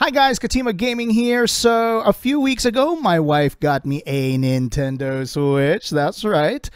Hi guys, KatimaGaming here. So a few weeks ago, my wife got me a Nintendo Switch. That's right.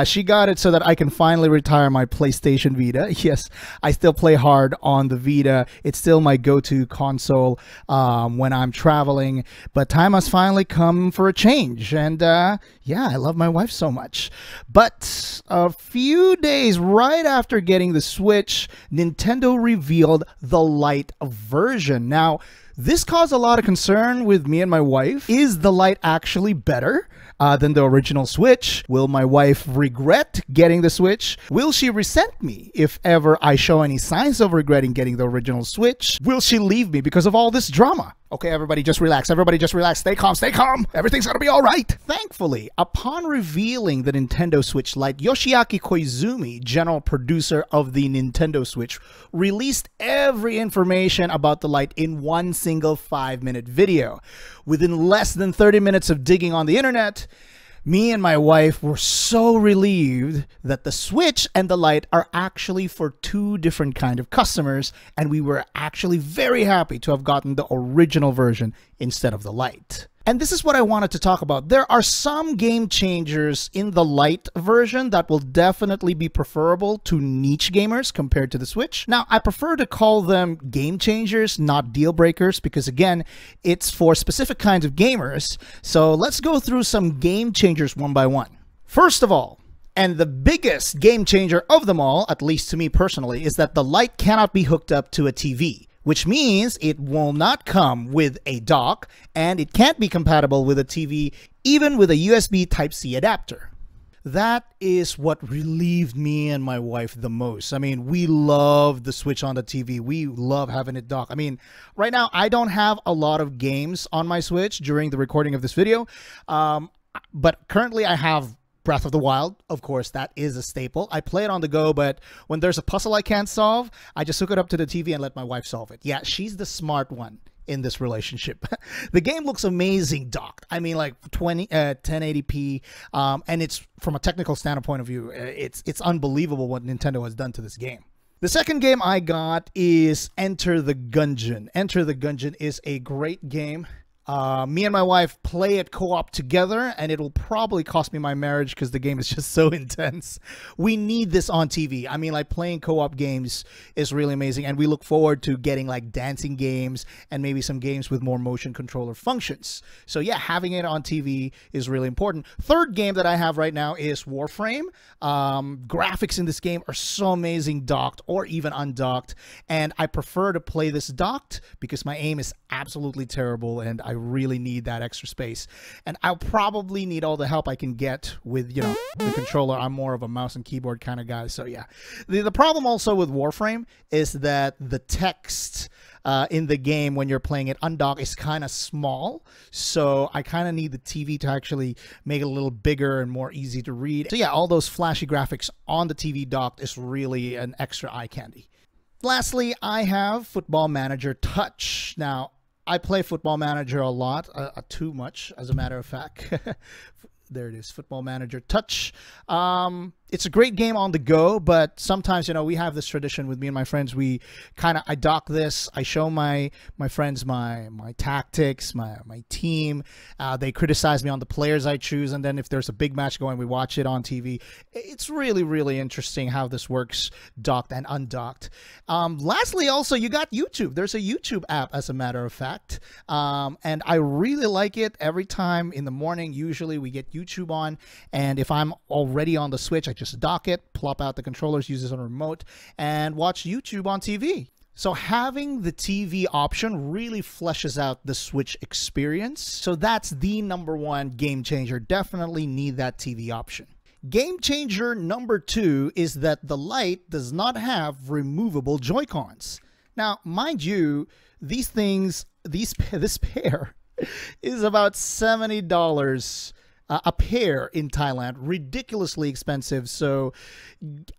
She got it so that I can finally retire my PlayStation Vita. Yes, I still play hard on the Vita. It's still my go-to console when I'm traveling. But time has finally come for a change. And yeah, I love my wife so much. But a few days right after getting the Switch, Nintendo revealed the Lite version. Now, this caused a lot of concern with me and my wife. Is the Lite actually better than the original Switch? Will my wife regret getting the Switch? Will she resent me if ever I show any signs of regretting getting the original Switch? Will she leave me because of all this drama? Okay, everybody just relax. Everybody just relax. Stay calm, stay calm. Everything's gonna be all right. Thankfully, upon revealing the Nintendo Switch Lite, Yoshiaki Koizumi, general producer of the Nintendo Switch, released every information about the Lite in one single 5-minute video. Within less than 30 minutes of digging on the internet, me and my wife were so relieved that the Switch and the Lite are actually for two different kind of customers, and we were actually very happy to have gotten the original version instead of the Lite. And this is what I wanted to talk about. There are some game changers in the Lite version that will definitely be preferable to niche gamers compared to the Switch. Now, I prefer to call them game changers, not deal breakers, because again, it's for specific kinds of gamers. So let's go through some game changers one by one. First of all, and the biggest game changer of them all, at least to me personally, is that the Lite cannot be hooked up to a TV, which means it will not come with a dock, and it can't be compatible with a TV, even with a USB Type-C adapter. That is what relieved me and my wife the most. I mean, we love the Switch on the TV. We love having it dock. I mean, right now, I don't have a lot of games on my Switch during the recording of this video, but currently I have Breath of the Wild, of course, that is a staple. I play it on the go, but when there's a puzzle I can't solve, I just hook it up to the TV and let my wife solve it. Yeah, she's the smart one in this relationship. The game looks amazing docked. I mean, like 1080p, and it's from a technical standpoint of view, it's unbelievable what Nintendo has done to this game. The second game I got is Enter the Gungeon. Enter the Gungeon is a great game. Me and my wife play it co-op together, and it will probably cost me my marriage because the game is just so intense. We need this on TV. I mean, like, playing co-op games is really amazing, and we look forward to getting like dancing games and maybe some games with more motion controller functions. So yeah, having it on TV is really important. Third game that I have right now is Warframe. Graphics in this game are so amazing docked or even undocked, and I prefer to play this docked because my aim is absolutely terrible, and I really need that extra space. And I'll probably need all the help I can get with, you know, the controller. I'm more of a mouse and keyboard kind of guy. So yeah, the problem also with Warframe is that the text in the game when you're playing it undocked is kind of small. So I kind of need the TV to actually make it a little bigger and more easy to read. So yeah, all those flashy graphics on the TV docked is really an extra eye candy. Lastly, I have Football Manager Touch. Now, I play Football Manager a lot, too much, as a matter of fact. There it is, Football Manager Touch. It's a great game on the go, but sometimes, you know, we have this tradition with me and my friends. We I dock this. I show my friends my tactics, my team. They criticize me on the players I choose, and then if there's a big match going, we watch it on TV. It's really, really interesting how this works, docked and undocked. Lastly, also, you got YouTube. There's a YouTube app, as a matter of fact, and I really like it. Every time in the morning, usually we get YouTube on, and if I'm already on the Switch, I just dock it, plop out the controllers, use this on a remote, and watch YouTube on TV. So having the TV option really fleshes out the Switch experience. So that's the #1 game changer. Definitely need that TV option. Game changer #2 is that the Lite does not have removable Joy-Cons. Now, mind you, these things, this pair is about $70 a pair in Thailand, ridiculously expensive. So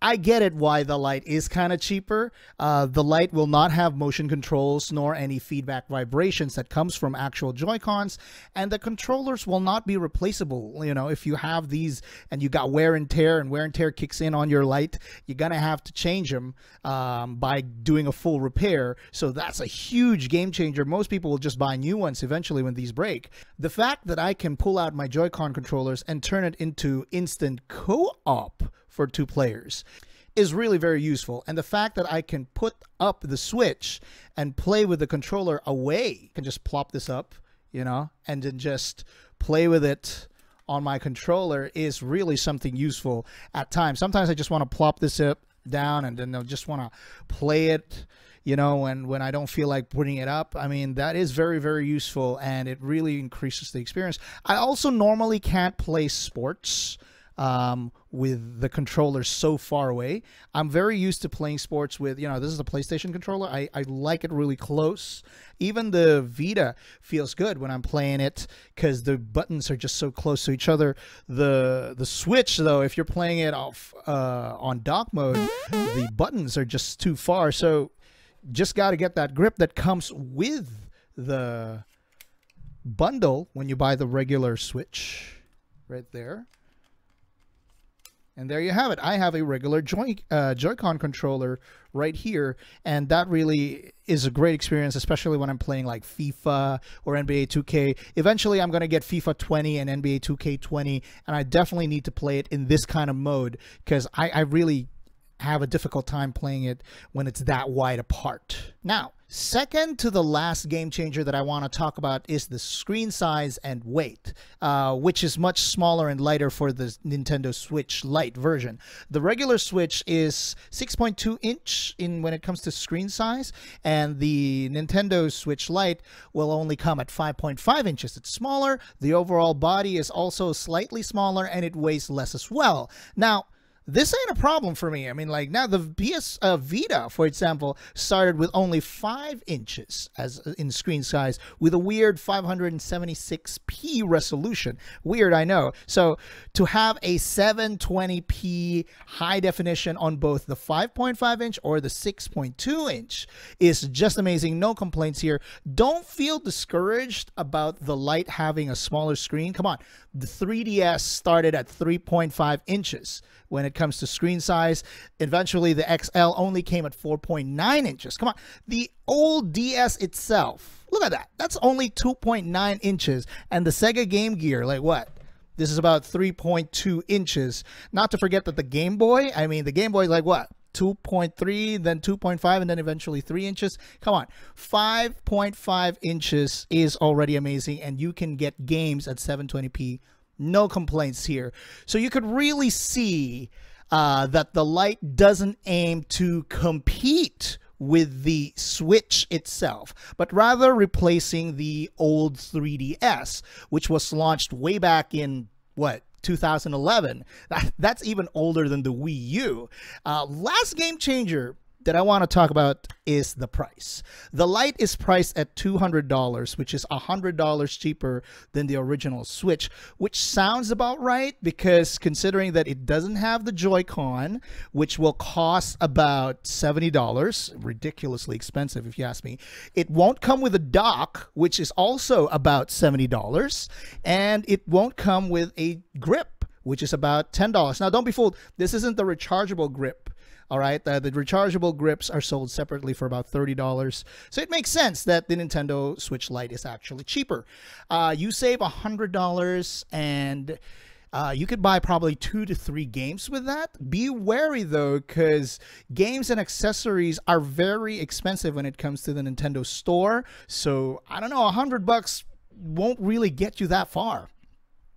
I get it why the Lite is kind of cheaper. The Lite will not have motion controls nor any feedback vibrations that comes from actual Joy-Cons, and the controllers will not be replaceable. You know, if you have these and you got wear and tear kicks in on your Lite, you're gonna have to change them by doing a full repair. So that's a huge game changer. Most people will just buy new ones eventually when these break. The fact that I can pull out my Joy-Con controllers and turn it into instant co-op for 2 players is really very useful. And the fact that I can put up the Switch and play with the controller away, I can just plop this up, you know, and then just play with it on my controller is really something useful at times. Sometimes I just want to plop this up down and then I'll just want to play it, you know, and when I don't feel like putting it up. I mean, that is very, very useful, and it really increases the experience. I also normally can't play sports with the controller so far away. I'm very used to playing sports with, you know, this is a PlayStation controller. I like it really close. Even the Vita feels good when I'm playing it because the buttons are just so close to each other. The Switch, though, if you're playing it off on dock mode, the buttons are just too far. So just got to get that grip that comes with the bundle when you buy the regular Switch right there. And there you have it. I have a regular Joy-Con controller right here, and that really is a great experience, especially when I'm playing like FIFA or NBA 2K. Eventually, I'm going to get FIFA 20 and NBA 2K20, and I definitely need to play it in this kind of mode because I really have a difficult time playing it when it's that wide apart. Now, second to the last game changer that I want to talk about is the screen size and weight, which is much smaller and lighter for the Nintendo Switch Lite version. The regular Switch is 6.2 inch when it comes to screen size, and the Nintendo Switch Lite will only come at 5.5 inches. It's smaller. The overall body is also slightly smaller, and it weighs less as well. Now, this ain't a problem for me. I mean, like now the PS Vita, for example, started with only 5 inches as in screen size with a weird 576p resolution. Weird, I know. So to have a 720p high definition on both the 5.5 inch or the 6.2 inch is just amazing. No complaints here. Don't feel discouraged about the Lite having a smaller screen. Come on. The 3DS started at 3.5 inches when it comes to screen size. Eventually, the XL only came at 4.9 inches. Come on. The old DS itself, look at that. That's only 2.9 inches. And the Sega Game Gear, like what? This is about 3.2 inches. Not to forget that the Game Boy, I mean, the Game Boy is like what? 2.3, then 2.5, and then eventually 3 inches. Come on, 5.5 inches is already amazing, and you can get games at 720p. No complaints here. So you could really see that the Lite doesn't aim to compete with the Switch itself, but rather replacing the old 3DS, which was launched way back in, what, 2011. That's even older than the Wii U. Last game changer that I want to talk about is the price. The Lite is priced at $200, which is $100 cheaper than the original Switch, which sounds about right because considering that it doesn't have the Joy-Con, which will cost about $70, ridiculously expensive if you ask me. It won't come with a dock, which is also about $70, and it won't come with a grip, which is about $10. Now, don't be fooled. This isn't the rechargeable grip. All right, the rechargeable grips are sold separately for about $30. So it makes sense that the Nintendo Switch Lite is actually cheaper. You save $100 and you could buy probably 2 to 3 games with that. Be wary though, because games and accessories are very expensive when it comes to the Nintendo store. So I don't know, $100 won't really get you that far.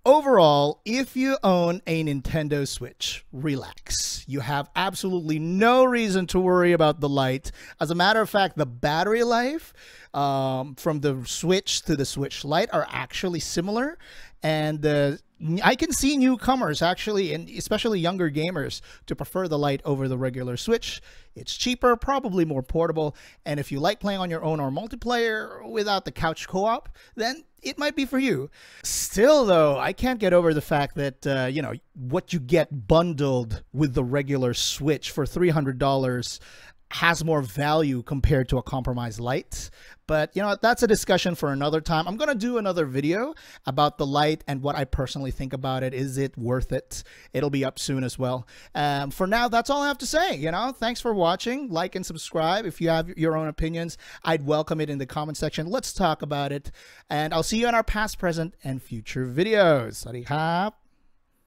Overall, if you own a Nintendo Switch, relax. You have absolutely no reason to worry about the Lite. As a matter of fact, the battery life from the Switch to the Switch Lite are actually similar. And I can see newcomers actually, and especially younger gamers, to prefer the Lite over the regular Switch. It's cheaper, probably more portable, and if you like playing on your own or multiplayer without the couch co-op, then it might be for you. Still, though, I can't get over the fact that, you know, what you get bundled with the regular Switch for $300 has more value compared to a compromised Lite. But, you know, that's a discussion for another time. I'm going to do another video about the Lite and what I personally think about it. Is it worth it? It'll be up soon as well. For now, that's all I have to say. You know, thanks for watching. Like and subscribe. If you have your own opinions, I'd welcome it in the comment section. Let's talk about it. And I'll see you in our past, present, and future videos. สวัสดีครับ